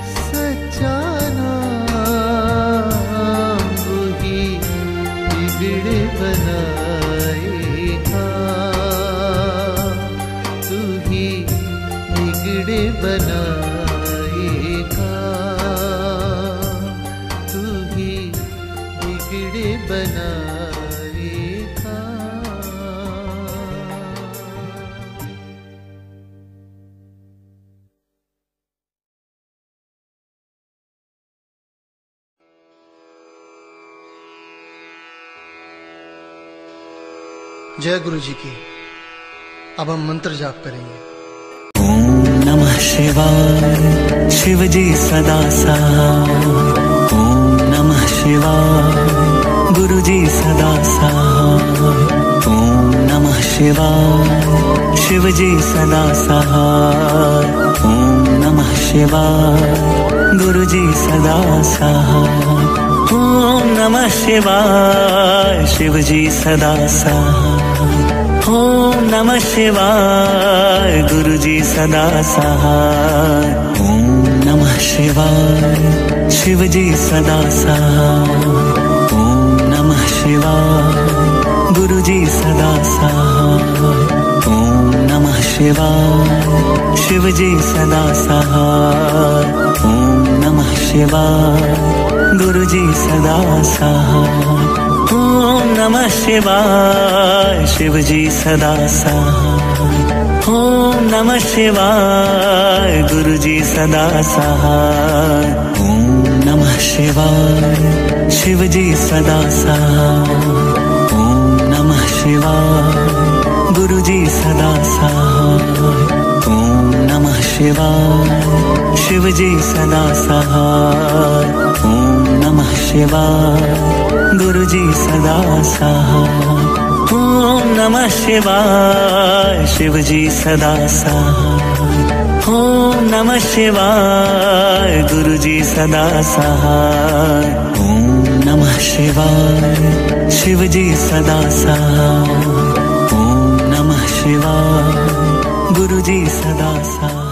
सच्चा नाम, वही बिगड़े बनाएगा, तू ही बिगड़े बनाएगा, तू ही बिगड़े बनाएगा। जय गुरु जी की। अब हम मंत्र जाप करेंगे। ओम नमः शिवाय, शिव जी सदा सहाय। ओम नमः शिवाय, गुरु जी सदा सहाय। ओम नमः शिवाय, शिव जी सदा सहाय। ओम नमः शिवाय, गुरु जी सदा सहाय। ओम नमः शिवाय, शिव जी सदा सहाय। ओम नमः शिवाय, गुरु जी सदा सहाय। ओम नमः शिवाय, शिव जी सदा सहाय। ओम नमः शिवाय, गुरु जी सदा सहाय। ओम नमः शिवाय, शिव जी सदा सहाय। ओम नमः शिवाय, गुरु जी सदा सहाय। ओम नमः शिवाय, शिव जी सदा सहाय। ओम नमः शिवाय, गुरु जी सदा सहाय। ओम नमः शिवाय, शिव जी सदा सहाय। ओम नमः शिवाय गुरु जी सदा सहाय। ओम नमः शिवाय शिव जी सदा सहाय। ओम नमः शिवाय गुरु जी सदा सहाय। ओम नमः शिवाय शिव जी सदा सहाय। ओम नमः शिवाय गुरु जी सदा सहाय। ओम नमः शिवाय शिव जी सदा सहाय। ओम नमः शिवाय गुरु जी सदा सहाय।